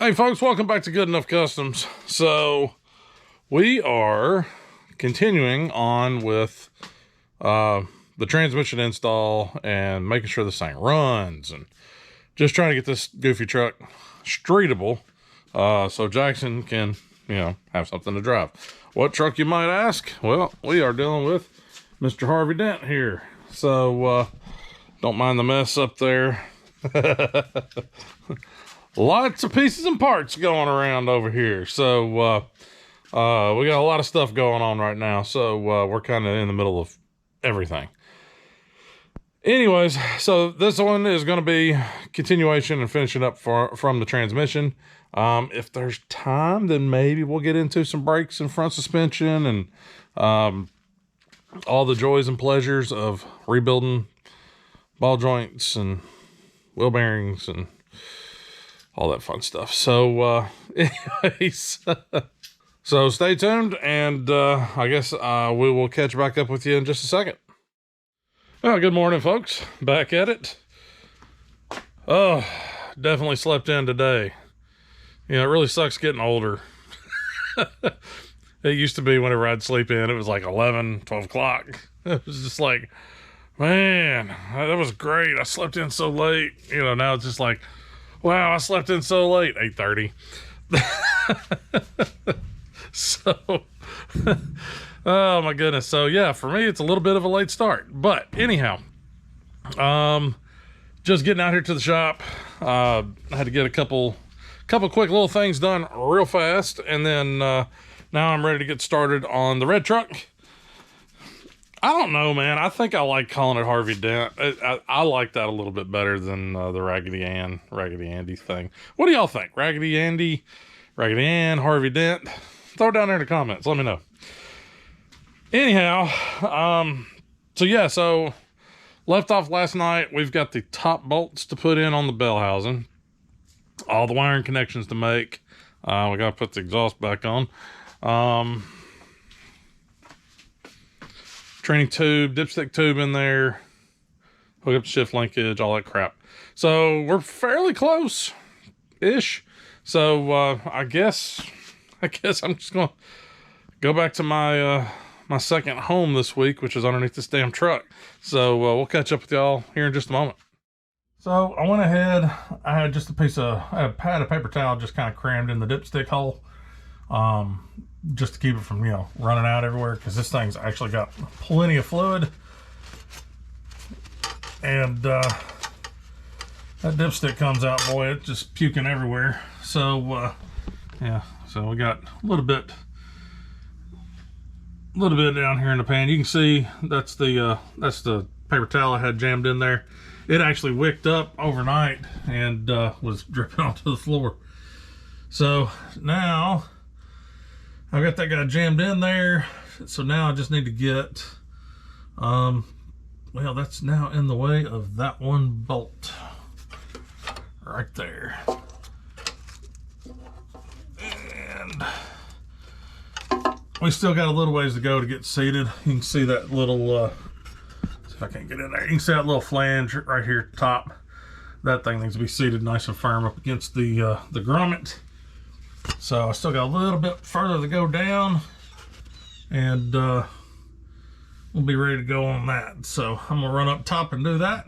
Hey folks, welcome back to Good Enough Customs. So we are continuing on with the transmission install and making sure this thing runs and just trying to get this goofy truck streetable so Jackson can, have something to drive. What truck, you might ask? Well, we are dealing with Mr. Harvey Dent here. So don't mind the mess up there. Lots of pieces and parts going around over here. So we got a lot of stuff going on right now. So we're kind of in the middle of everything. Anyways, so this one is going to be continuation and finishing up from the transmission. If there's time, then maybe we'll get into some brakes and front suspension and all the joys and pleasures of rebuilding ball joints and wheel bearings and all that fun stuff. So anyways, so stay tuned, and I guess we will catch back up with you in just a second. Well, good morning, folks. Back at it. Oh, definitely slept in today. It really sucks getting older. It used to be whenever I'd sleep in, it was like 11, 12 o'clock. It was just like, man, that was great. I slept in so late. Now it's just like, wow, I slept in so late. 8:30. So, oh my goodness. So yeah, for me, it's a little bit of a late start. But anyhow, just getting out here to the shop. I had to get a couple quick little things done real fast, and then now I'm ready to get started on the red truck. I don't know, man. I think I like calling it Harvey Dent. I like that a little bit better than the Raggedy Andy thing. What do y'all think? Raggedy Andy, Raggedy Ann, Harvey Dent? Throw it down there in the comments. Let me know. Anyhow, so left off last night. We've got the top bolts to put in on the bell housing. All the wiring connections to make. We got to put the exhaust back on. Training tube, dipstick tube in there, hook up the shift linkage, all that crap. So we're fairly close-ish. So I guess I'm just gonna go back to my my second home this week, which is underneath this damn truck. So we'll catch up with y'all here in just a moment. So I went ahead. I had just a pad of paper towel just kind of crammed in the dipstick hole. Just to keep it from, running out everywhere, because this thing's actually got plenty of fluid. And that dipstick comes out, boy, it's just puking everywhere. So, yeah, so we got a little bit down here in the pan. You can see that's the paper towel I had jammed in there. It actually wicked up overnight and was dripping onto the floor. So now I've got that guy jammed in there. So now I just need to get, well, that's now in the way of that one bolt right there. And we still got a little ways to go to get seated. You can see that little, see if I can't get in there. You can see that little flange right here at the top. That thing needs to be seated nice and firm up against the grommet. So I still got a little bit further to go down, and we'll be ready to go on that. So I'm gonna run up top and do that,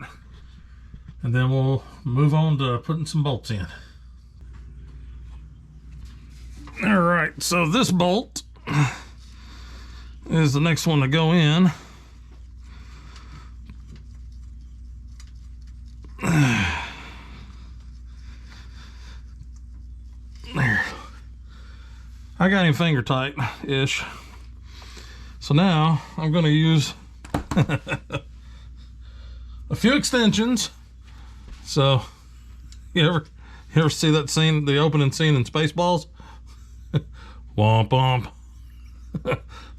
and then we'll move on to putting some bolts in. All right, so this bolt is the next one to go in. There. I got him finger tight-ish. So now I'm going to use a few extensions. So you ever see that scene, the opening scene in Spaceballs? Womp womp.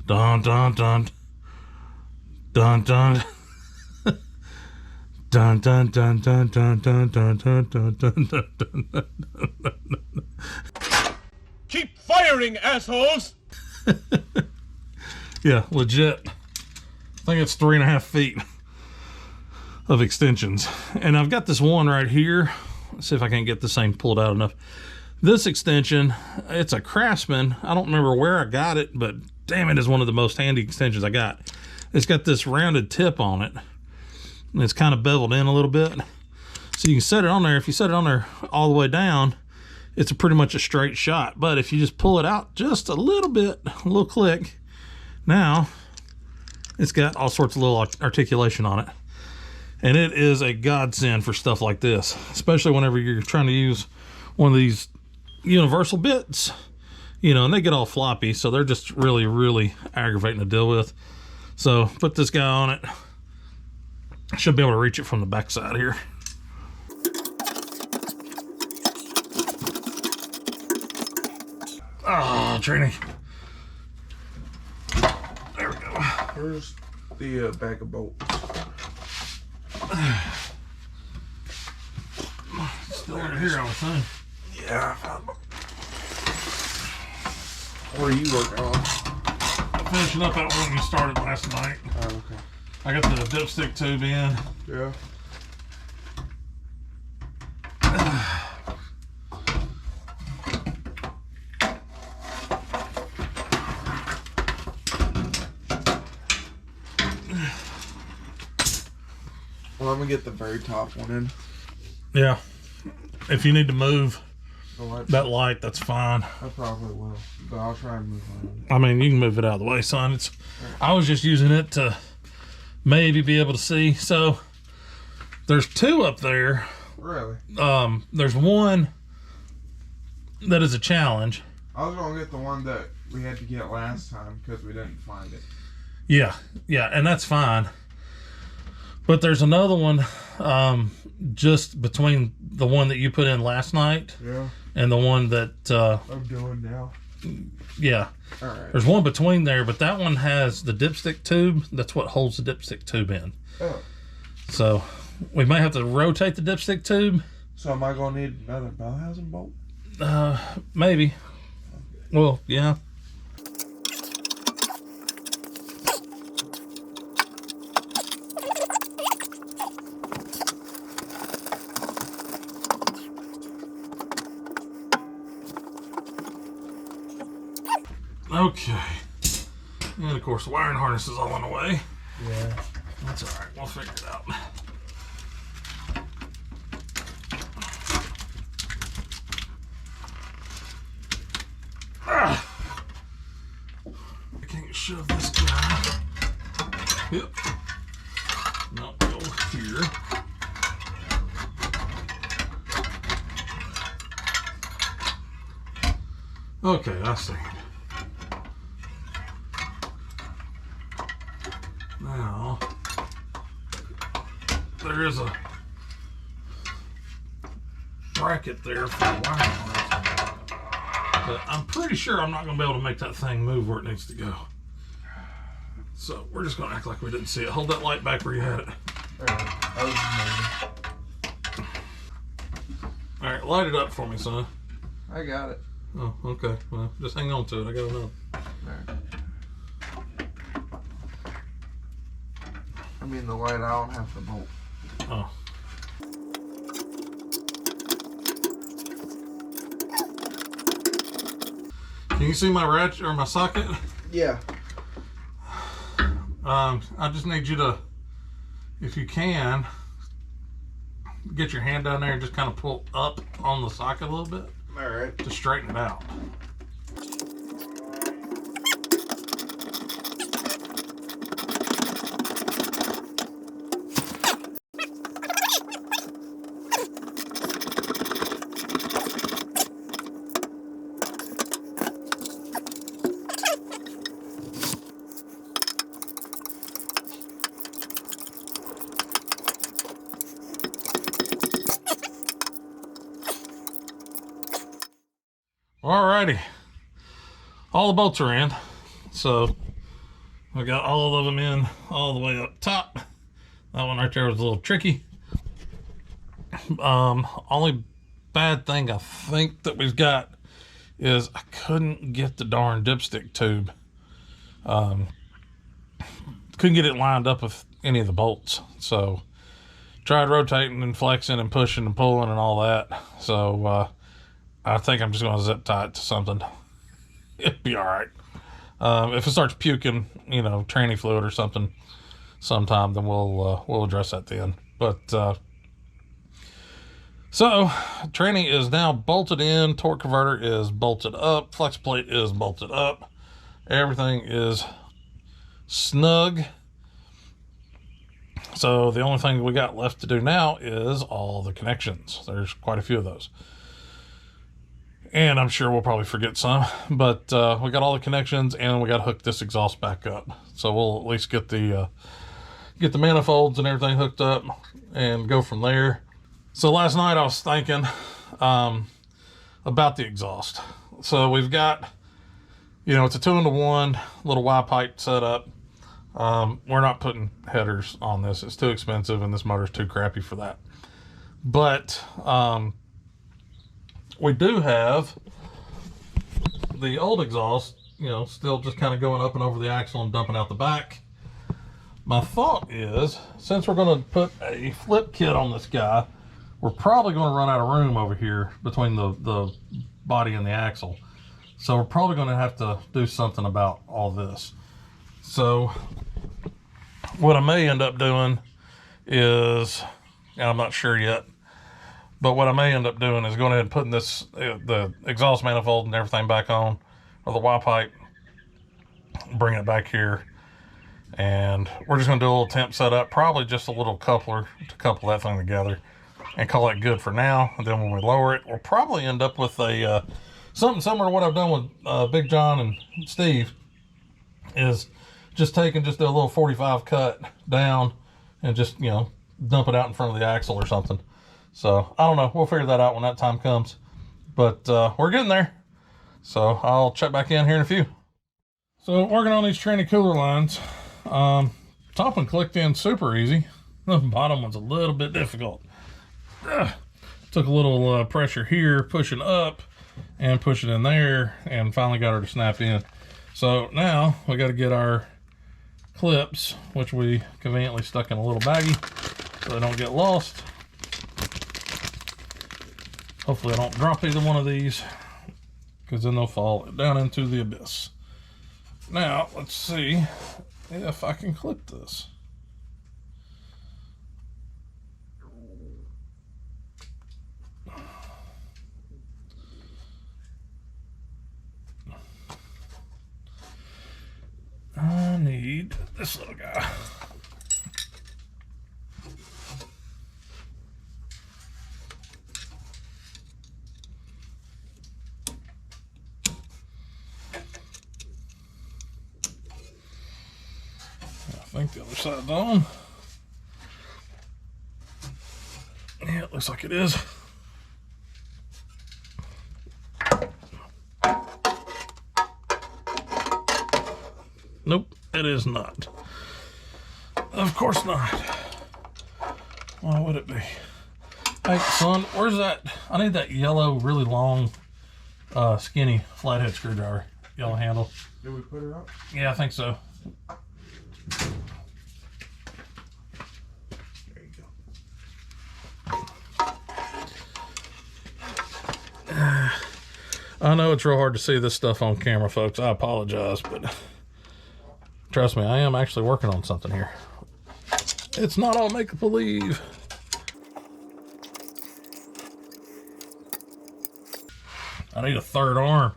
Dun dun dun. Dun dun. Dun dun dun dun dun dun dun dun dun dun dun dun. Keep firing, assholes! Yeah, legit. I think it's 3.5 feet of extensions. And I've got this one right here. Let's see if I can't get this thing pulled out enough. This extension, it's a Craftsman. I don't remember where I got it, but damn, it is one of the most handy extensions I got. It's got this rounded tip on it, and it's kind of beveled in a little bit. So you can set it on there. If you set it on there all the way down, it's pretty much a straight shot. But if you just pull it out just a little bit, a little click, now it's got all sorts of little articulation on it. And it is a godsend for stuff like this, especially whenever you're trying to use one of these universal bits, you know, and they get all floppy, so they're just really, really aggravating to deal with. So put this guy on it. I should be able to reach it from the back side here. Oh, Trini. There we go. Where's the bag of bolts? Still over here, I was saying. Yeah, I found them. What are you working on? I'm finishing up that one we started last night. Oh, okay. I got the dipstick tube in. Yeah. Well, I'm gonna get the very top one in. Yeah. If you need to move The light. that light, that's fine. I probably will, but I'll try and move on. I mean, you can move it out of the way, son. I was just using it to maybe be able to see. So there's two up there. Really? There's one that is a challenge. I was gonna get the one that we had to get last time because we didn't find it. Yeah, and that's fine. But there's another one just between the one that you put in last night Yeah. and the one that I'm doing now. yeah. All right. There's one between there, but that one has the dipstick tube. That's what holds the dipstick tube in. Oh. So we might have to rotate the dipstick tube. So am I gonna need another bell housing bolt? Maybe. Well, yeah. Okay. And of course the wiring harness is all on the way. Yeah. That's alright, we'll figure it out. I can't shove this guy. Yep. No, go here. Okay, I see. Now, there is a bracket there for the wiring harness, but I'm pretty sure I'm not going to be able to make that thing move where it needs to go. So we're just going to act like we didn't see it. Hold that light back where you had it. All right, light it up for me, son. I got it. Oh, okay. Well, just hang on to it. I got another. Right. I mean the light, I don't have the bolt. Oh. Can you see my ratchet or my socket? Yeah. I just need you to, if you can, get your hand down there and just kind of pull up on the socket a little bit. All right. To straighten it out. Alrighty, all the bolts are in, so I got all of them in all the way up top. That one right there was a little tricky. Only bad thing I think that we've got is I couldn't get the darn dipstick tube. Couldn't get it lined up with any of the bolts, so tried rotating and flexing and pushing and pulling and all that. So I think I'm just going to zip tie it to something. It'll be all right. If it starts puking, you know, tranny fluid or something sometime, then we'll address that then. But so tranny is now bolted in, torque converter is bolted up, flex plate is bolted up, everything is snug. So the only thing we got left to do now is all the connections. There's quite a few of those, and I'm sure we'll probably forget some, but we got all the connections, and we got to hook this exhaust back up. So we'll at least get the manifolds and everything hooked up and go from there. So last night I was thinking about the exhaust. So we've got, you know, it's a 2-in-1 little Y pipe setup. We're not putting headers on this. It's too expensive, and this motor's too crappy for that. But we do have the old exhaust, you know, still just kind of going up and over the axle and dumping out the back. My thought is, since we're going to put a flip kit on this guy, we're probably going to run out of room over here between the body and the axle. So we're probably going to have to do something about all this. So what I may end up doing is, and I'm not sure yet, but what I may end up doing is going ahead and putting this, the exhaust manifold and everything back on, or the Y pipe, bring it back here. And we're just going to do a little temp setup, probably just a little coupler to couple that thing together, and call it good for now. And then when we lower it, we'll probably end up with a something similar to what I've done with Big John and Steve, is just do a little 45 cut down and just, you know, dump it out in front of the axle or something. So I don't know, we'll figure that out when that time comes, but we're getting there. So I'll check back in here in a few. So working on these tranny cooler lines. Top one clicked in super easy. The bottom one's a little bit difficult. Took a little pressure here, pushing up and pushing in there, and finally got her to snap in. So now we got to get our clips, which we conveniently stuck in a little baggie so they don't get lost. Hopefully I don't drop either one of these, because then they'll fall down into the abyss. Now let's see if I can clip this. I need this little guy. I think the other side's on. Yeah, it looks like it is. Nope, it is not. Of course not. Why would it be? Hey, son, where's that? I need that yellow, really long, skinny flathead screwdriver. Yellow handle. Did we put her up? Yeah, I think so. There you go. I know it's real hard to see this stuff on camera, folks. I apologize, but trust me, I am actually working on something here. It's not all make-believe. I need a third arm.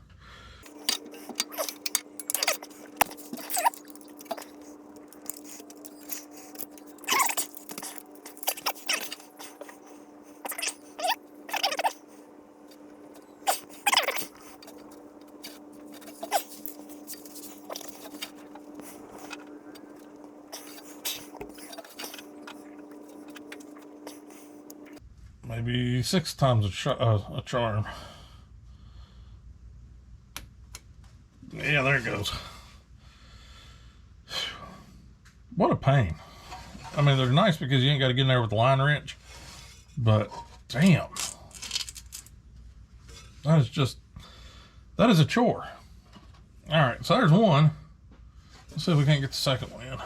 Maybe 6 times a charm. Yeah, there it goes. What a pain. I mean, they're nice because you ain't got to get in there with the line wrench, but damn. That is a chore. All right, so there's one. Let's see if we can't get the second one in.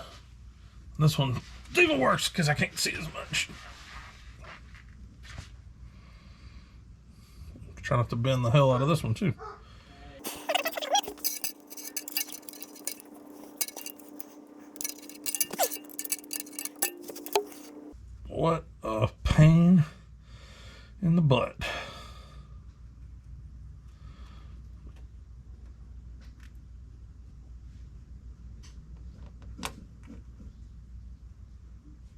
This one even worse because I can't see as much. Try not to bend the hell out of this one too. What a pain in the butt.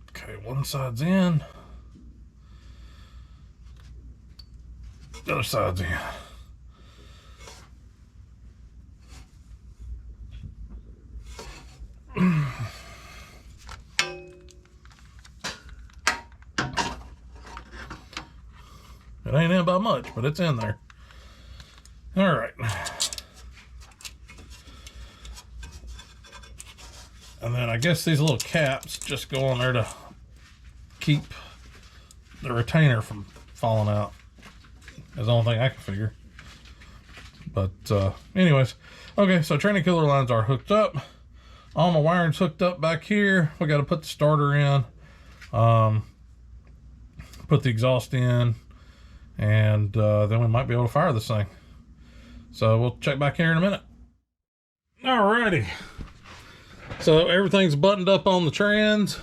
Okay, one side's in. The other side's in. It ain't in by much, but it's in there. All right. And then I guess these little caps just go on there to keep the retainer from falling out. That's the only thing I can figure. But anyways, okay, so training killer lines are hooked up. All my wiring's hooked up back here. We got to put the starter in, put the exhaust in, and then we might be able to fire this thing. So we'll check back here in a minute. Alrighty. So everything's buttoned up on the trans.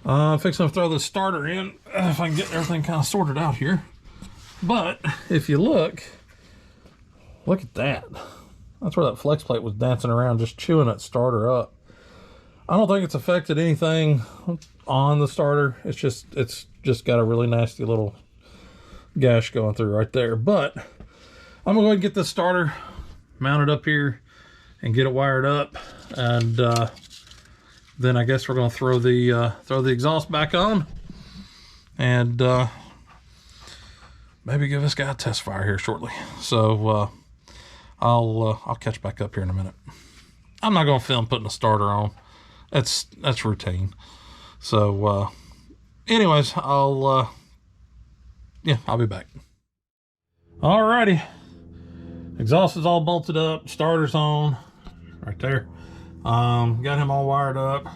I'm fixing to throw the starter in if I can get everything kind of sorted out here. But if you look at that. That's where that flex plate was dancing around, just chewing that starter up. I don't think it's affected anything on the starter. It's just got a really nasty little gash going through right there. But I'm gonna go ahead and get this starter mounted up here and get it wired up, and then I guess we're gonna throw the exhaust back on, and maybe give this guy a test fire here shortly. So I'll catch back up here in a minute. I'm not gonna film putting a starter on. That's routine. So anyways, I'll be back. Alrighty, exhaust is all bolted up, starter's on right there. Got him all wired up.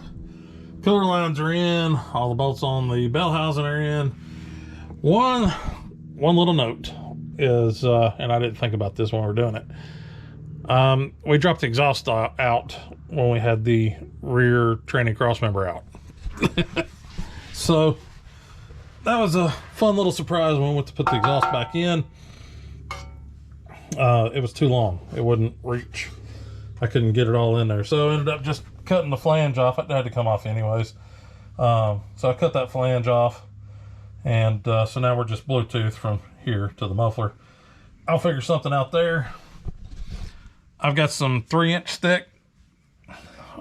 Cooler lines are in, all the bolts on the bell housing are in. One little note is, and I didn't think about this when we were doing it. We dropped the exhaust out when we had the rear tranny crossmember out. So that was a fun little surprise when we went to put the exhaust back in. It was too long. It wouldn't reach. I couldn't get it all in there. So I ended up just cutting the flange off. It had to come off anyways. So I cut that flange off. And so now we're just Bluetooth from here to the muffler. I'll figure something out there. I've got some 3-inch stick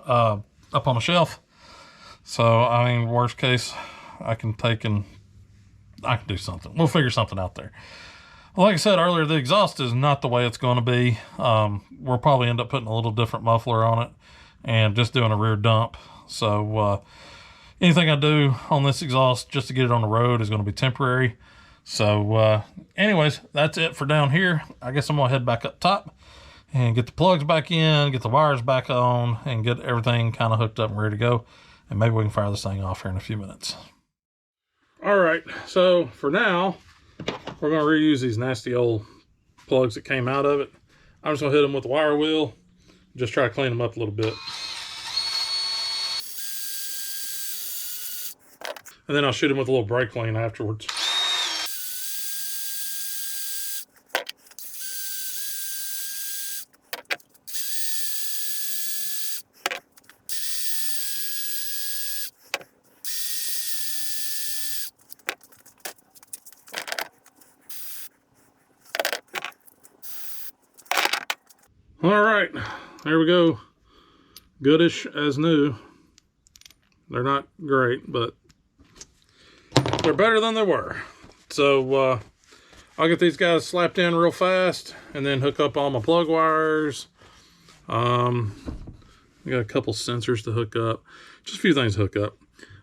up on a shelf. So, I mean, worst case, I can do something. We'll figure something out there. Like I said earlier, the exhaust is not the way it's going to be. We'll probably end up putting a little different muffler on it and just doing a rear dump. So anything I do on this exhaust just to get it on the road is going to be temporary. So anyways, that's it for down here. I guess I'm going to head back up top and get the plugs back in, get the wires back on, and get everything kind of hooked up and ready to go. And maybe we can fire this thing off here in a few minutes. All right, so for now, we're going to reuse these nasty old plugs that came out of it. I'm just going to hit them with the wire wheel, just try to clean them up a little bit. And then I'll shoot them with a little brake clean afterwards. All right, there we go. Goodish as new. They're not great, but they're better than they were. So I'll get these guys slapped in real fast and then hook up all my plug wires. We got a couple sensors to hook up. Just a few things to hook up.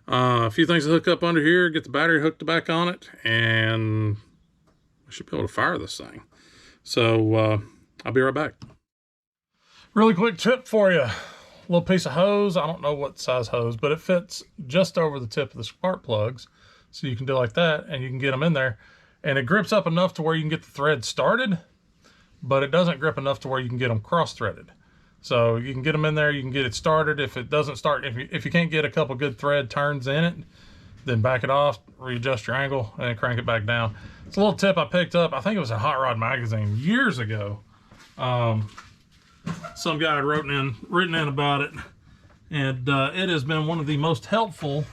A few things to hook up under here, get the battery hooked back on it, and we should be able to fire this thing. So I'll be right back. Really quick tip for you. Little piece of hose. I don't know what size hose, but it fits just over the tip of the spark plugs. So you can do like that and you can get them in there. and it grips up enough to where you can get the thread started, but it doesn't grip enough to where you can get them cross-threaded. So you can get them in there, you can get it started. If it doesn't start, if you can't get a couple good thread turns in it, then back it off, readjust your angle, and then crank it back down. It's a little tip I picked up. I think it was a Hot Rod magazine years ago. Some guy had written in about it, and it has been one of the most helpful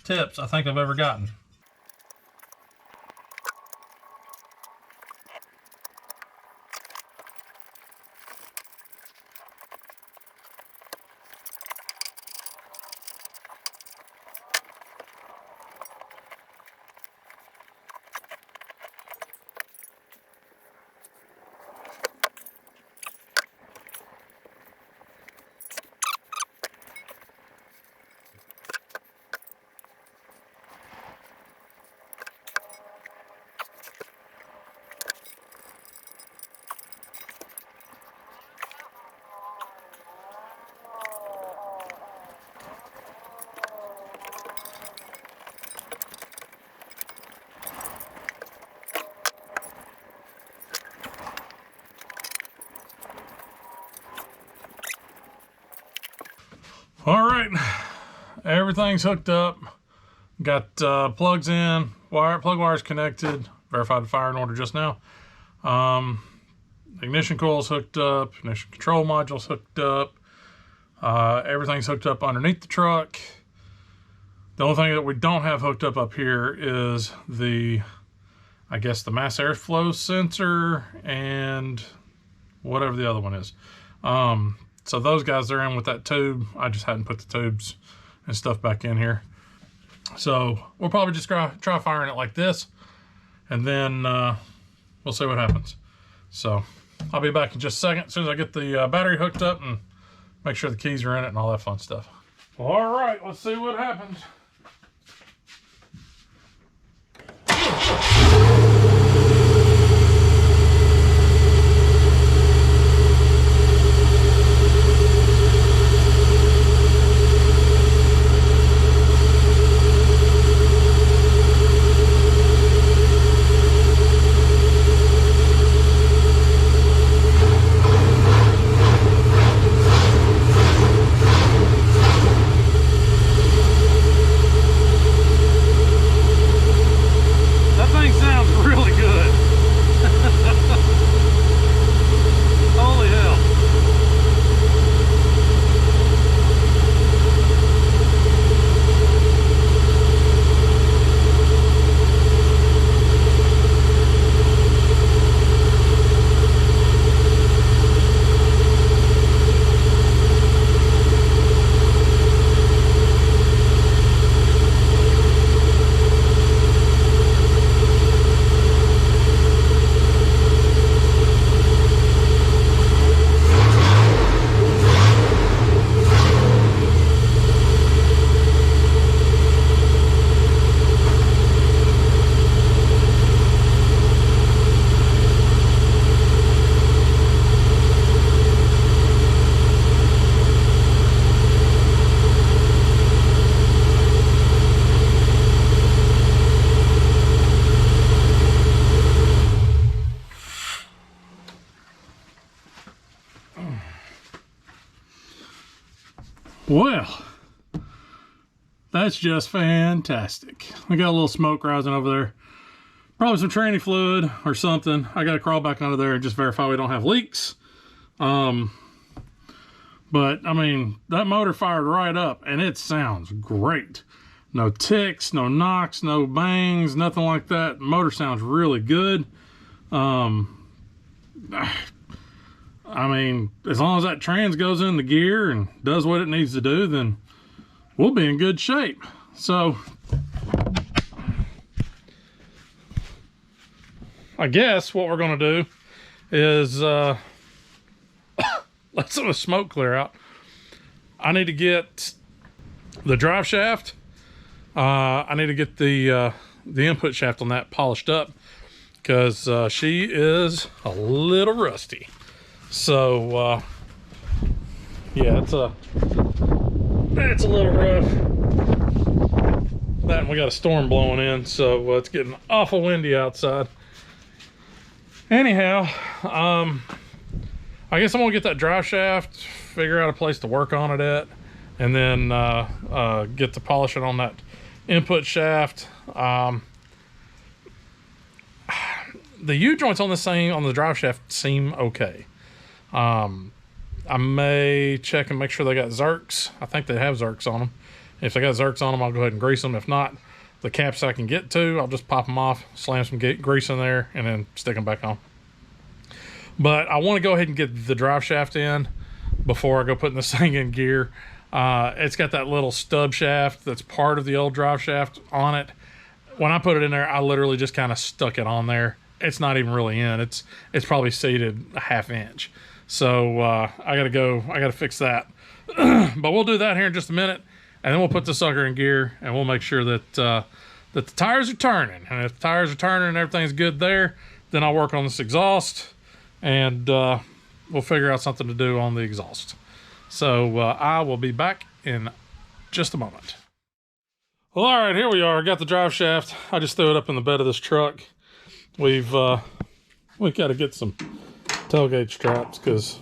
tips I think I've ever gotten. All right, everything's hooked up. Got plugs in, plug wires connected. Verified the fire in order just now. Ignition coil's hooked up. Ignition control module's hooked up. Everything's hooked up underneath the truck. The only thing that we don't have hooked up here is the, I guess, the mass airflow sensor and whatever the other one is. So those guys, they're in with that tube. I just hadn't put the tubes and stuff back in here. So we'll probably just try firing it like this, and then we'll see what happens. So I'll be back in just a second, as soon as I get the battery hooked up and make sure the keys are in it and all that fun stuff. All right, let's see what happens. Well, that's just fantastic. We got a little smoke rising over there. Probably some tranny fluid or something. I got to crawl back under there and just verify we don't have leaks. But I mean, that motor fired right up and it sounds great. No ticks, no knocks, no bangs, nothing like that. The motor sounds really good. I mean, as long as that trans goes in the gear and does what it needs to do, then we'll be in good shape. So I guess what we're going to do is let some of the smoke clear out. I need to get the drive shaft. I need to get the input shaft on that polished up, because she is a little rusty. So yeah, it's a little rough. That and we got a storm blowing in, so it's getting awful windy outside. Anyhow, I guess I'm gonna get that drive shaft, figure out a place to work on it at, and then get to polishing on that input shaft. The U-joints on this thing, on the drive shaft, seem okay. I may check and make sure they got Zerks. I think they have Zerks on them. If they got Zerks on them, I'll go ahead and grease them. If not, the caps I can get to, I'll just pop them off, slam some grease in there, and then stick them back on. But I want to go ahead and get the drive shaft in before I go putting this thing in gear. It's got that little stub shaft that's part of the old drive shaft on it. When I put it in there, I literally just kind of stuck it on there. It's not even really in. It's probably seated a half inch. So I gotta fix that. But we'll do that here in just a minute, and then we'll put the sucker in gear, and we'll make sure that that the tires are turning. And if the tires are turning and everything's good there, then I'll work on this exhaust, and we'll figure out something to do on the exhaust. So I will be back in just a moment. Well, all right, here we are. I got the drive shaft. I just threw it up in the bed of this truck. We got to get some tailgate straps because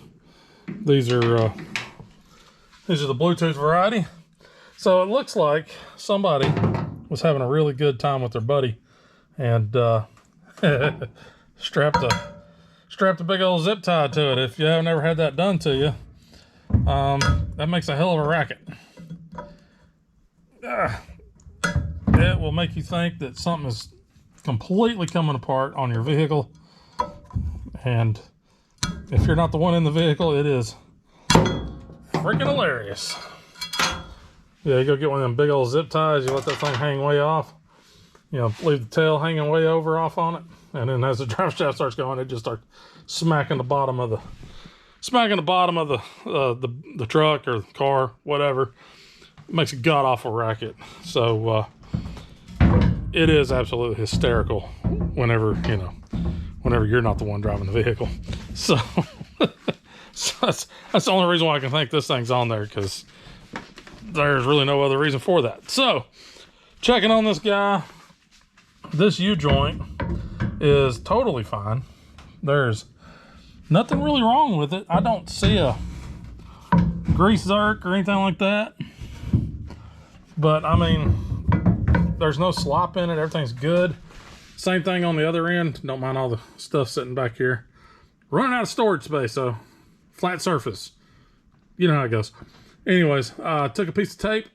these are the Bluetooth variety. So it looks like somebody was having a really good time with their buddy and strapped a big old zip tie to it. If you haven't ever had that done to you, that makes a hell of a racket. It will make you think that something is completely coming apart on your vehicle, and if you're not the one in the vehicle, it is freaking hilarious. Yeah, you go get one of them big old zip ties, you let that thing hang way off, you know, leave the tail hanging way over off on it, and then as the drive shaft starts going, it just starts smacking the bottom of the truck or the car, whatever. It makes a god awful racket. So it is absolutely hysterical whenever you're not the one driving the vehicle. So, that's the only reason why I can think this thing's on there, because there's really no other reason for that. So, checking on this guy, this U-joint is totally fine. There's nothing really wrong with it. I don't see a grease zerk or anything like that. But, I mean, there's no slop in it. Everything's good. Same thing on the other end. Don't mind all the stuff sitting back here. Running out of storage space, so flat surface. You know how it goes. Anyways, took a piece of tape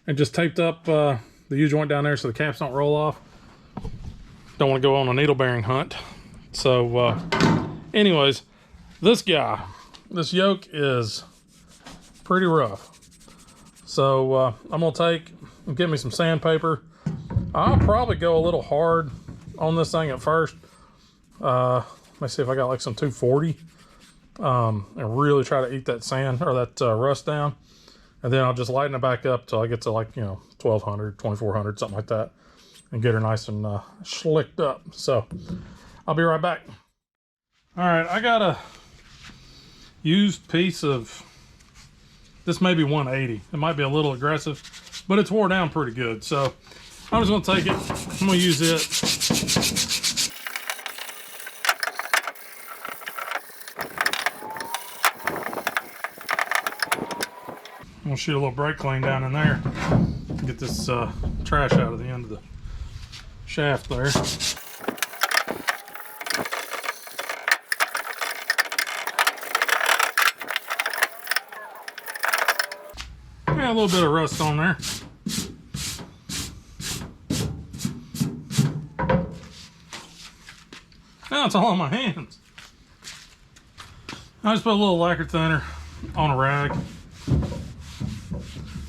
and just taped up the U-joint down there so the caps don't roll off. Don't want to go on a needle bearing hunt. So, anyways, this yoke is pretty rough. So I'm gonna take and get me some sandpaper. I'll probably go a little hard on this thing at first. Let me see if I got like some 240, and really try to eat that sand or that rust down, and then I'll just lighten it back up till I get to, like, 1200, 2400, something like that, and get her nice and slicked up. So I'll be right back. All right, I got a used piece of, this may be 180. It might be a little aggressive, but it's wore down pretty good. So I'm just gonna take it, I'm gonna use it. I'm gonna shoot a little brake clean down in there, get this trash out of the end of the shaft there. Got a little bit of rust on there. Now it's all on my hands. I just put a little lacquer thinner on a rag.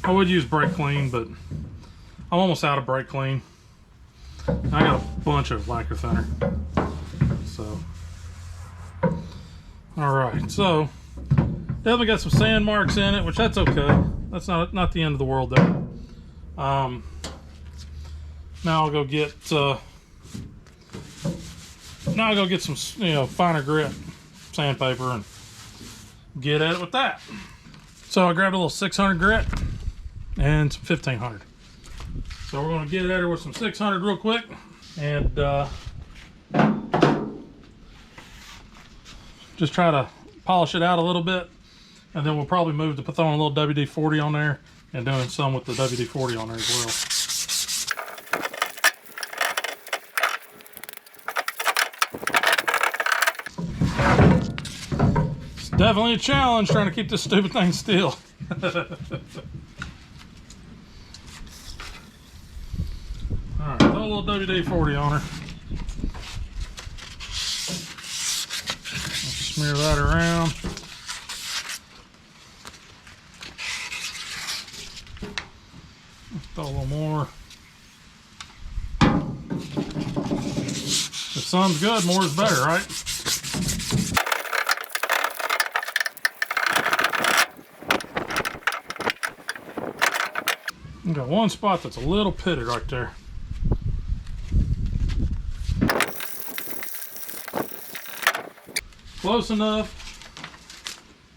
I would use brake clean, but I'm almost out of brake clean. I got a bunch of lacquer thinner. So, all right. So, definitely got some sand marks in it, which that's okay. That's not the end of the world there. Now I'll go get some finer grit sandpaper and get at it with that. So I grabbed a little 600 grit and some 1500. So So we're gonna get at her with some 600 real quick, and just try to polish it out a little bit, and then we'll probably move to throwing a little WD-40 on there and doing some with the WD-40 on there as well. It's definitely a challenge trying to keep this stupid thing still. Alright, throw a little WD-40 on her. Smear that around. Throw a little more. If some's good, more is better, right? We got one spot that's a little pitted right there. Close enough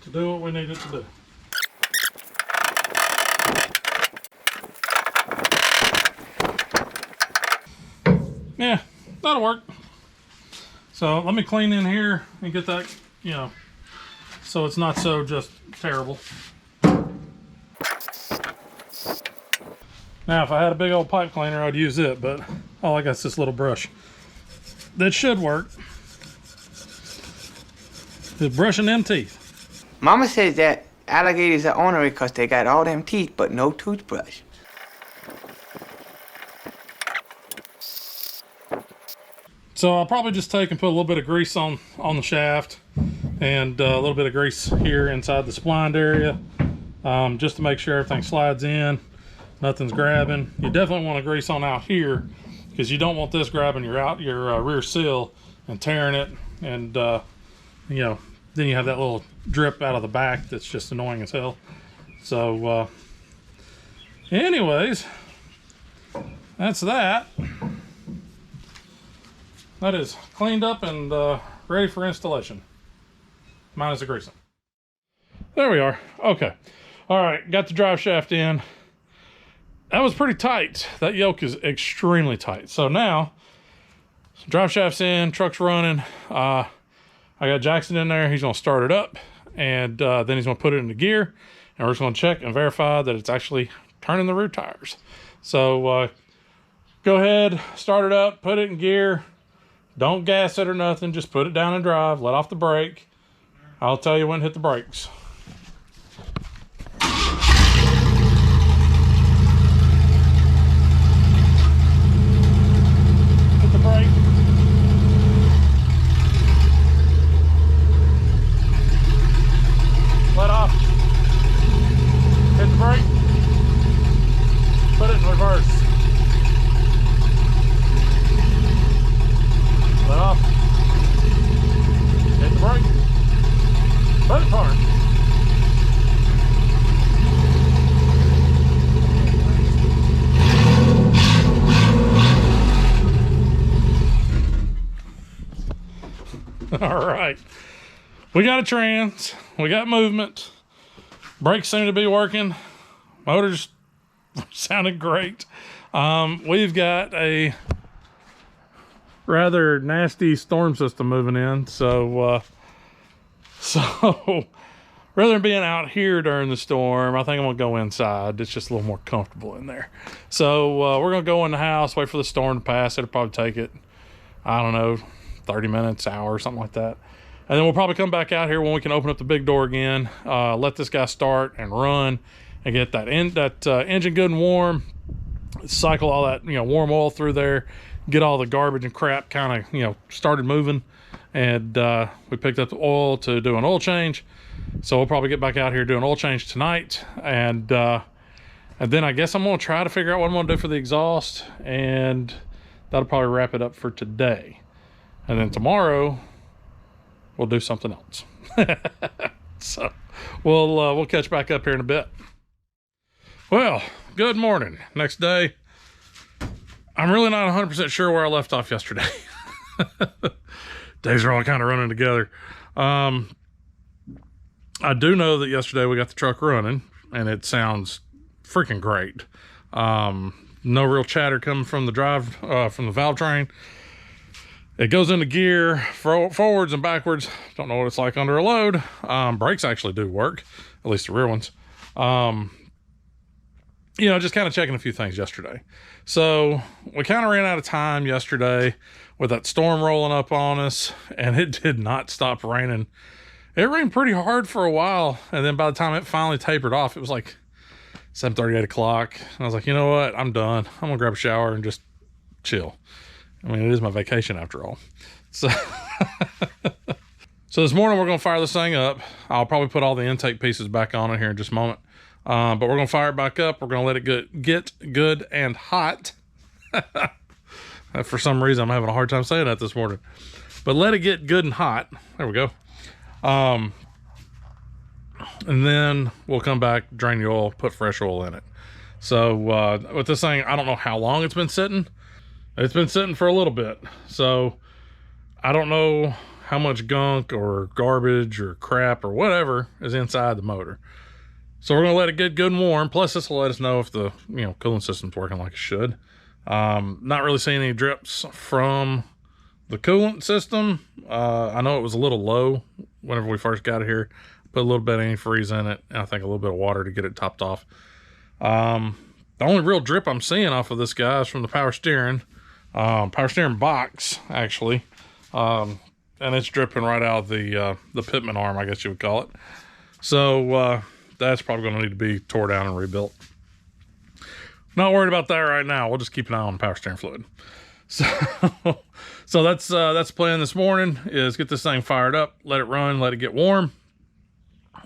to do what we need it to do. Yeah, that'll work. So let me clean in here and get that, you know, so it's not so just terrible. Now, if I had a big old pipe cleaner, I'd use it, but all I got is this little brush. That should work. Just brushing them teeth. Mama says that alligators are ornery because they got all them teeth but no toothbrush. So I'll probably just take and put a little bit of grease on the shaft and a little bit of grease here inside the splined area, just to make sure everything slides in, nothing's grabbing. You definitely want to grease on out here because you don't want this grabbing your rear sill and tearing it, and you know, then you have that little drip out of the back that's just annoying as hell. So anyways, that's that. That is cleaned up and ready for installation. Minus the greasing. There we are. Okay. All right, got the drive shaft in. That was pretty tight. That yoke is extremely tight. So now, drive shaft's in, truck's running. I got Jackson in there. He's gonna start it up, and then he's gonna put it into gear, and we're just gonna check and verify that it's actually turning the rear tires. So go ahead, start it up, put it in gear. Don't gas it or nothing. Just put it down and drive. Let off the brake. I'll tell you when to hit the brakes. Hit the brake. Let off. Hit the brake. Put it in reverse. Let off. Hit the brake. Put it hard. All right. We got a trans. We got movement. Brakes seem to be working. Motor's sounding great. We've got a rather nasty storm system moving in, so rather than being out here during the storm, I think I'm gonna go inside. It's just a little more comfortable in there. So we're gonna go in the house, wait for the storm to pass. It'll probably take it, I don't know, 30 minutes, hour, something like that. And then we'll probably come back out here when we can open up the big door again, let this guy start and run and get that engine good and warm, cycle all that, you know, warm oil through there, get all the garbage and crap kind of, you know, started moving. And we picked up the oil to do an oil change. So we'll probably get back out here, do an oil change tonight. And then I guess I'm going to try to figure out what I'm going to do for the exhaust. And that'll probably wrap it up for today. And then tomorrow, we'll do something else. So we'll catch back up here in a bit. Well, good morning. Next day. I'm really not 100% sure where I left off yesterday. Days are all kind of running together. I do know that yesterday we got the truck running, and it sounds freaking great. No real chatter coming from the from the valve train. It goes into gear forwards and backwards. Don't know what it's like under a load. Brakes actually do work, at least the rear ones. You know, just kind of checking a few things yesterday. So we kind of ran out of time yesterday with that storm rolling up on us, and it did not stop raining. It rained pretty hard for a while, and then by the time it finally tapered off, it was like 7:30, 8 o'clock. And I was like, you know what? I'm done. I'm gonna grab a shower and just chill. I mean, it is my vacation after all. So, so this morning we're gonna fire this thing up. I'll probably put all the intake pieces back on it here in just a moment. But we're gonna fire it back up. We're gonna let it get good and hot. For some reason, I'm having a hard time saying that this morning. But let it get good and hot. There we go. And then we'll come back, drain the oil, put fresh oil in it. So with this thing, I don't know how long it's been sitting. It's been sitting for a little bit. So I don't know how much gunk or garbage or crap or whatever is inside the motor. So we're gonna let it get good and warm. Plus this will let us know if the cooling system's working like it should. Not really seeing any drips from the coolant system. I know it was a little low whenever we first got it here. Put a little bit of antifreeze in it, and I think a little bit of water to get it topped off. The only real drip I'm seeing off of this guy is from the power steering box, actually. And it's dripping right out of the pitman arm, I guess you would call it. So that's probably going to need to be tore down and rebuilt. Not worried about that right now. We'll just keep an eye on the power steering fluid. So, so that's the plan this morning, is get this thing fired up, let it run, let it get warm.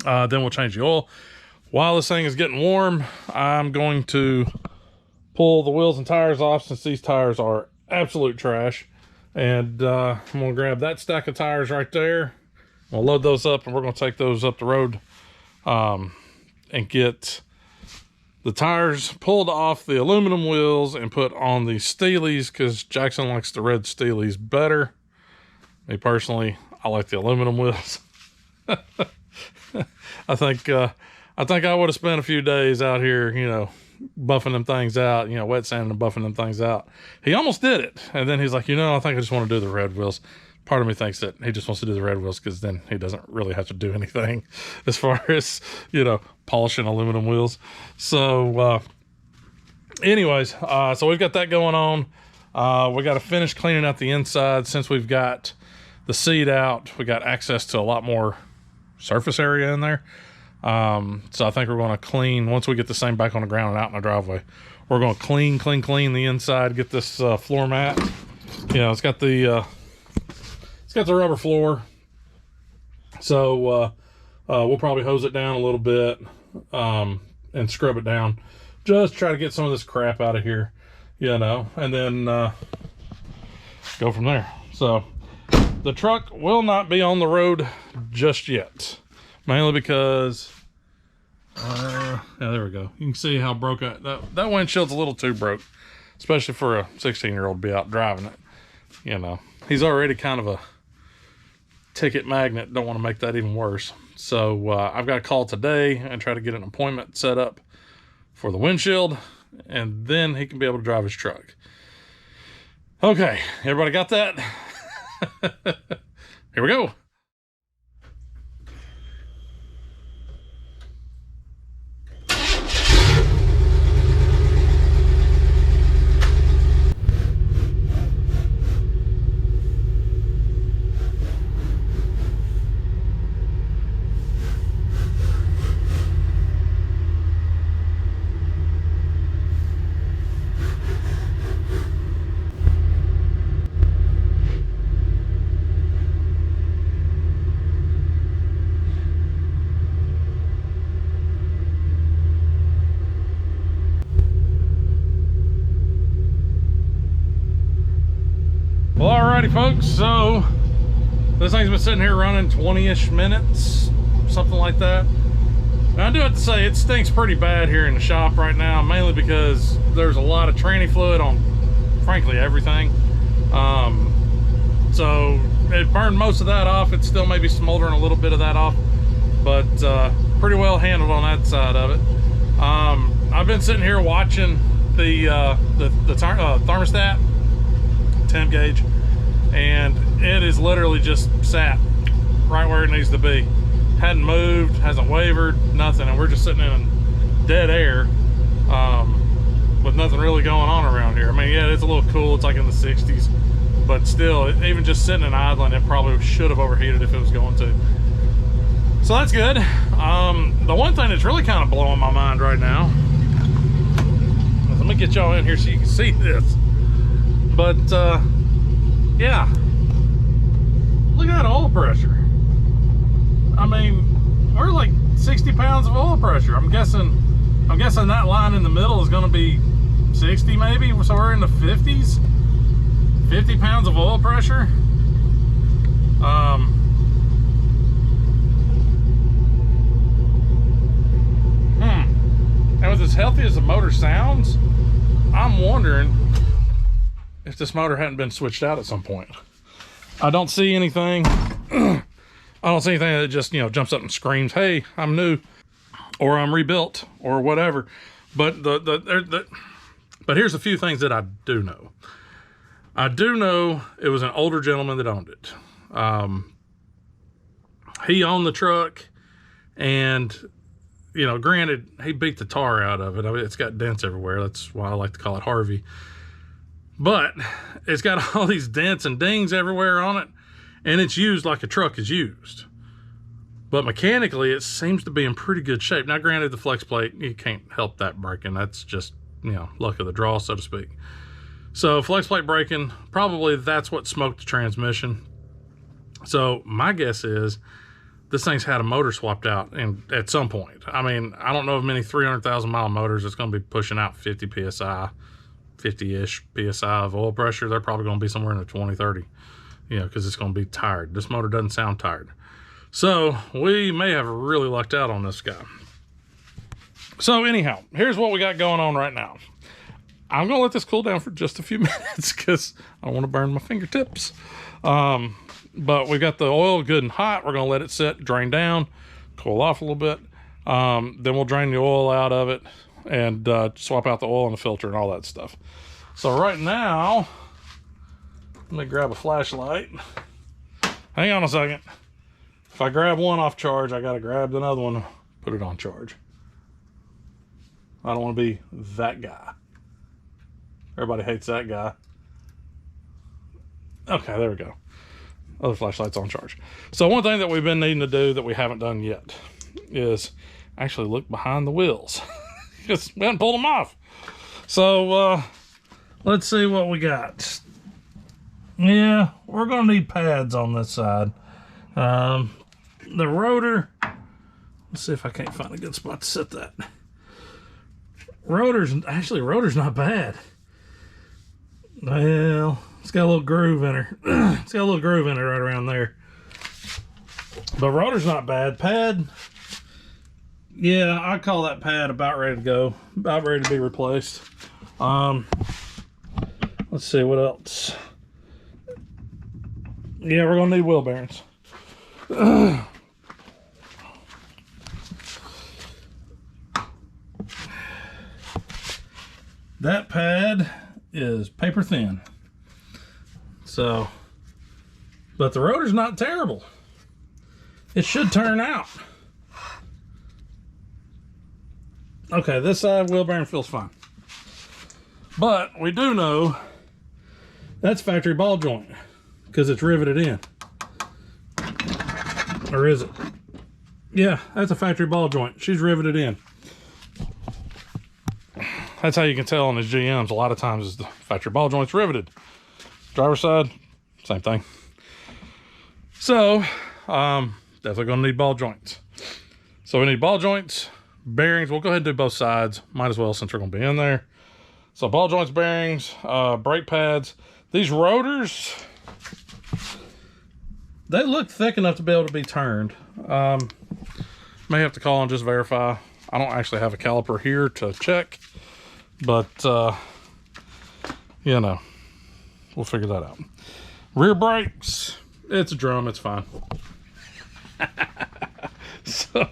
Then we'll change the oil. While this thing is getting warm, I'm going to pull the wheels and tires off, since these tires are absolute trash. And I'm going to grab that stack of tires right there. We'll load those up, and we're going to take those up the road and get the tires pulled off the aluminum wheels and put on the Steelies, because Jackson likes the red Steelies better. Me personally, I like the aluminum wheels. I think I would have spent a few days out here, buffing them things out, wet sanding and buffing them things out. He almost did it, and then he's like, I think I just want to do the red wheels. Part of me thinks that he just wants to do the red wheels because then he doesn't really have to do anything as far as, polishing aluminum wheels. So, anyways, so we've got that going on. We got to finish cleaning out the inside. Since we've got the seat out, we got access to a lot more surface area in there. So I think we're going to clean, once we get this thing back on the ground and out in the driveway, we're going to clean the inside, get this floor mat. It's got the rubber floor. So we'll probably hose it down a little bit and scrub it down. Just try to get some of this crap out of here, and then go from there. So the truck will not be on the road just yet. Mainly because, yeah, there we go. You can see how broke that windshield's a little too broke, especially for a 16-year-old to be out driving it. He's already kind of a ticket magnet. Don't want to make that even worse. So I've got to call today and try to get an appointment set up for the windshield, and then he can be able to drive his truck. Okay, everybody got that? Here we go. Well, alrighty folks, so this thing's been sitting here running 20-ish minutes, something like that. Now, I do have to say, it stinks pretty bad here in the shop right now, mainly because there's a lot of tranny fluid on, frankly, everything. So it burned most of that off. It's still maybe smoldering a little bit of that off, but pretty well handled on that side of it. I've been sitting here watching the thermostat, temp gauge, and it is literally just sat right where it needs to be. Hadn't moved, hasn't wavered, nothing, and we're just sitting in dead air with nothing really going on around here. I mean, yeah, it's a little cool. It's like in the 60s, but still, even just sitting and idling, it probably should have overheated if it was going to. So that's good. The one thing that's really kind of blowing my mind right now, let me get y'all in here so you can see this. But yeah, look at that oil pressure. I mean, we're like 60 pounds of oil pressure. I'm guessing that line in the middle is going to be 60 maybe, so we're in the 50s. 50 pounds of oil pressure. And with as healthy as the motor sounds, I'm wondering if this motor hadn't been switched out at some point. I don't see anything. I don't see anything that just, you know, jumps up and screams, "Hey, I'm new," or "I'm rebuilt," or whatever. But but here's a few things that I do know. I do know it was an older gentleman that owned it. He owned the truck, and you know, granted, he beat the tar out of it. I mean, it's got dents everywhere. That's why I like to call it Harvey. But it's got all these dents and dings everywhere on it, and it's used like a truck is used. But mechanically, it seems to be in pretty good shape. Now, granted, the flex plate, you can't help that breaking. That's just, you know, luck of the draw, so to speak. So flex plate breaking, probably that's what smoked the transmission. So my guess is this thing's had a motor swapped out at some point. I mean, I don't know of many 300,000 mile motors that's going to be pushing out 50 PSI, 50-ish PSI of oil pressure. They're probably going to be somewhere in the 20, 30, you know, because it's going to be tired. This motor doesn't sound tired. So we may have really lucked out on this guy. So anyhow, here's what we got going on right now. I'm going to let this cool down for just a few minutes because I don't want to burn my fingertips. But we got the oil good and hot. We're going to let it sit, drain down, cool off a little bit. Then we'll drain the oil out of it and swap out the oil and the filter and all that stuff. So right now, let me grab a flashlight. Hang on a second. If I grab one off charge, I got to grab another one, put it on charge. I don't want to be that guy. Everybody hates that guy. Okay, there we go. Other flashlight's on charge. So one thing that we've been needing to do that we haven't done yet is actually look behind the wheels. Because we haven't pulled them off. So let's see what we got. Yeah, we're going to need pads on this side. The rotor, let's see if I can't find a good spot to set that. Rotor's not bad. Well, it's got a little groove in her. It's got a little groove in it right around there. But rotor's not bad. Pad, yeah, I call that pad about ready to go. About ready to be replaced. Let's see, what else? Yeah, we're gonna need wheel bearings. That pad is paper thin. So, but the rotor's not terrible. It should turn out. Okay, this side wheel bearing feels fine. But we do know that's factory ball joint because it's riveted in. Or is it? Yeah, that's a factory ball joint. She's riveted in. That's how you can tell on these GMs. A lot of times is the factory ball joint's riveted. Driver's side, same thing. So, definitely gonna need ball joints. So we need ball joints, bearings. We'll go ahead and do both sides. Might as well since we're gonna be in there. So ball joints, bearings, brake pads. These rotors, they look thick enough to be able to be turned. May have to call and just verify. I don't actually have a caliper here to check. But, you know, we'll figure that out. Rear brakes, it's a drum, it's fine. So,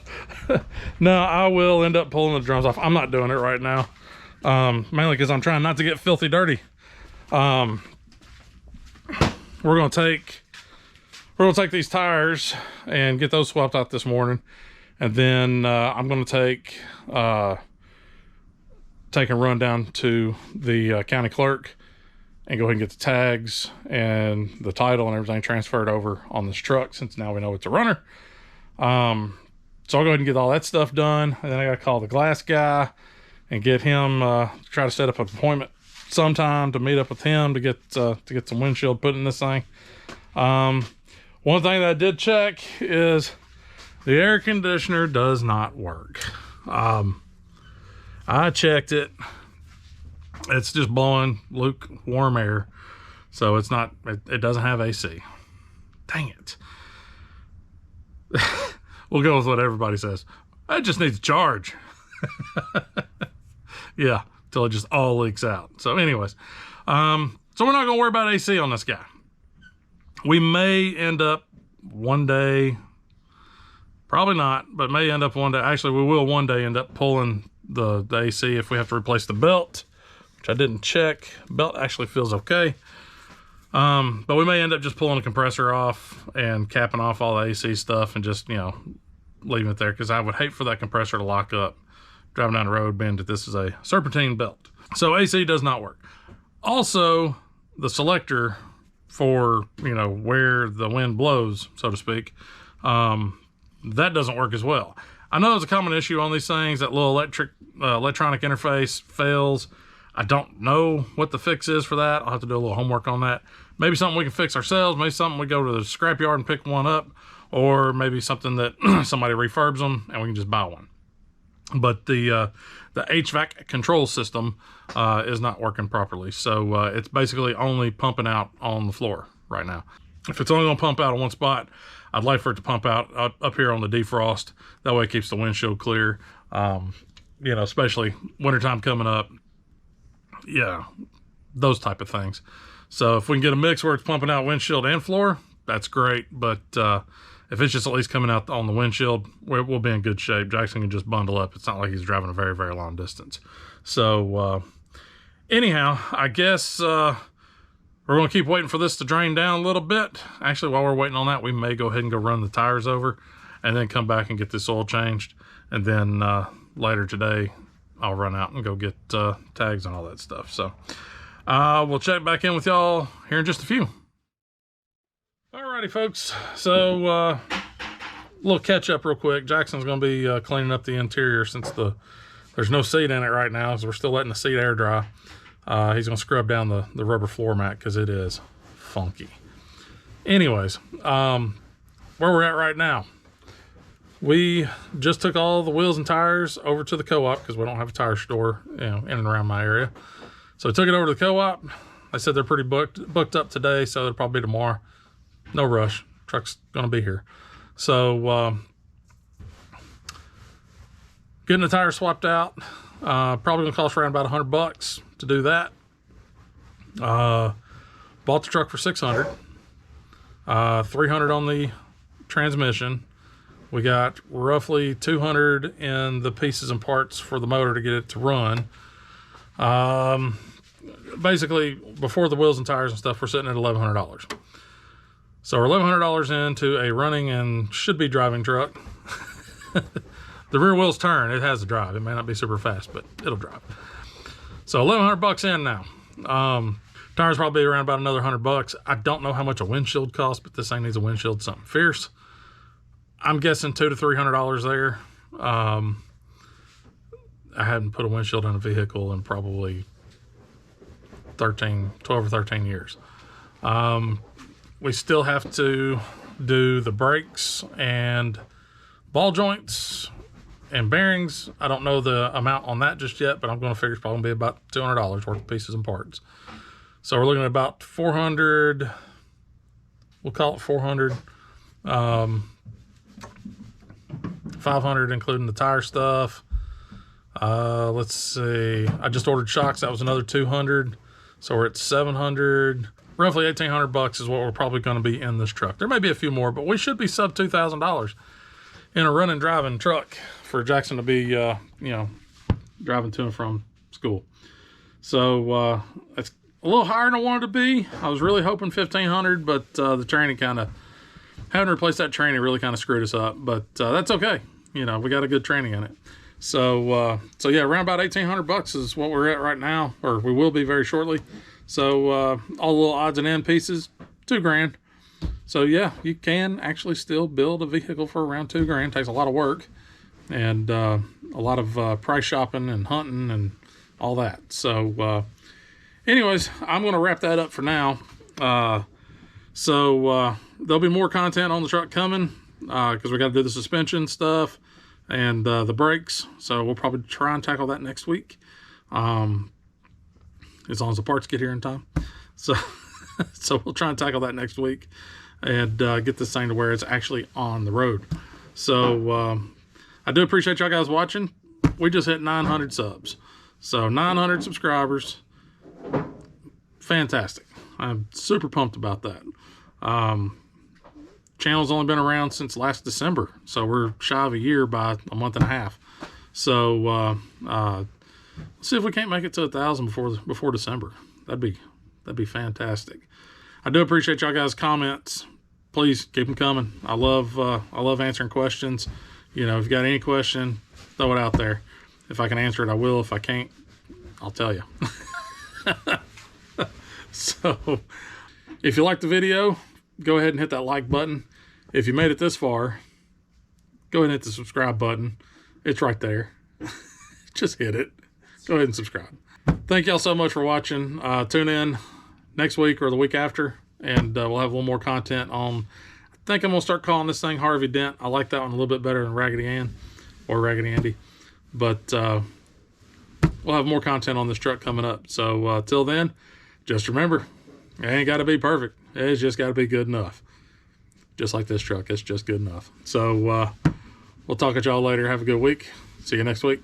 no, I will end up pulling the drums off. I'm not doing it right now. mainly because I'm trying not to get filthy dirty. We're gonna take these tires and get those swapped out this morning, and then I'm gonna take a run down to the county clerk and go ahead and get the tags and the title and everything transferred over on this truck, since now we know it's a runner. So I'll go ahead and get all that stuff done, and then I gotta call the glass guy and get him try to set up an appointment sometime to meet up with him to get some windshield put in this thing. One thing that I did check is the air conditioner does not work. I checked it. It's just blowing lukewarm air, so it's not. It doesn't have AC. Dang it. We'll go with what everybody says. I just need to charge. Yeah, till it just all leaks out. So anyways, so we're not gonna worry about AC on this guy. We may end up one day, probably not, but may end up one day. Actually, we will one day end up pulling the AC if we have to replace the belt, which I didn't check. Belt actually feels okay. But we may end up just pulling the compressor off and capping off all the AC stuff and just, leaving it there, because I would hate for that compressor to lock up driving down the road, being that this is a serpentine belt. So AC does not work. Also, the selector for, where the wind blows, so to speak, that doesn't work as well. I know it's a common issue on these things, that little electronic interface fails. I don't know what the fix is for that. I'll have to do a little homework on that. Maybe something we can fix ourselves. Maybe something we go to the scrapyard and pick one up, or maybe something that somebody refurbs them and we can just buy one. But the HVAC control system is not working properly. So it's basically only pumping out on the floor right now. If it's only gonna pump out on one spot, I'd like for it to pump out up here on the defrost. That way it keeps the windshield clear. Especially wintertime coming up. Yeah, those type of things. So if we can get a mix where it's pumping out windshield and floor, that's great. But if it's just at least coming out on the windshield, we'll be in good shape. Jackson can just bundle up. It's not like he's driving a very, very long distance. So anyhow, I guess we're going to keep waiting for this to drain down a little bit. Actually, while we're waiting on that, we may go ahead and go run the tires over and then come back and get this oil changed. And then later today, I'll run out and go get tags and all that stuff. So we'll check back in with y'all here in just a few. Alrighty, folks. So a little catch up real quick. Jackson's going to be cleaning up the interior, since there's no seat in it right now, so we're still letting the seat air dry. He's going to scrub down the rubber floor mat because it is funky. Anyways, where we're at right now. We just took all the wheels and tires over to the co-op because we don't have a tire store, in and around my area. So we took it over to the co-op. They said they're pretty booked up today, so it'll probably be tomorrow. No rush. Truck's gonna be here. So getting the tires swapped out, probably gonna cost around about $100 to do that. Bought the truck for $600. $300 on the transmission. We got roughly $200 in the pieces and parts for the motor to get it to run. Basically, before the wheels and tires and stuff, we're sitting at $1,100. So we're $1,100 into a running and should be driving truck. The rear wheels turn. It has to drive. It may not be super fast, but it'll drive. So $1,100 in now. Tires probably around about another $100. I don't know how much a windshield costs, but this thing needs a windshield something fierce. I'm guessing $200 to $300 there. I hadn't put a windshield on a vehicle in probably 12 or 13 years. We still have to do the brakes and ball joints and bearings. I don't know the amount on that just yet, but I'm going to figure it's probably going to be about $200 worth of pieces and parts. So we're looking at about 400. We'll call it 400. 500 including the tire stuff. Let's see. I just ordered shocks. That was another 200. So we're at 700. Roughly $1,800 is what we're probably going to be in this truck. There may be a few more, but we should be sub $2,000 in a running driving truck for Jackson to be, driving to and from It's cool. So it's a little higher than I wanted to be. I was really hoping 1,500, but the training kind of, having to replace that training really kind of screwed us up. But that's okay. You know, we got a good training in it. So yeah, around about 1,800 bucks is what we're at right now, or we will be very shortly. So all the little odds and end pieces, $2,000. So yeah, you can actually still build a vehicle for around $2,000. It takes a lot of work and a lot of price shopping and hunting and all that. So anyways, I'm going to wrap that up for now. There'll be more content on the truck coming because we got to do the suspension stuff and the brakes. So we'll probably try and tackle that next week, as long as the parts get here in time. So we'll try and tackle that next week and get this thing to where it's actually on the road. So I do appreciate y'all guys watching. We just hit 900 subs. So 900 subscribers. Fantastic. I'm super pumped about that. Channel's only been around since last December, so we're shy of a year by a month and a half. So let's see if we can't make it to 1,000 before December. That'd be fantastic. I do appreciate y'all guys' comments. Please keep them coming. I love answering questions. You know, if you got any question, throw it out there. If I can answer it, I will. If I can't, I'll tell you. So if you like the video, go ahead and hit that like button. If you made it this far, go ahead and hit the subscribe button. It's right there. Just hit it. Go ahead and subscribe. Thank y'all so much for watching. Tune in next week or the week after, and we'll have a little more content on, I think I'm going to start calling this thing Harvey Dent. I like that one a little bit better than Raggedy Ann or Raggedy Andy. But we'll have more content on this truck coming up. So till then, just remember, it ain't got to be perfect. It's just got to be good enough. Just like this truck, it's just good enough. So we'll talk at y'all later. Have a good week. See you next week.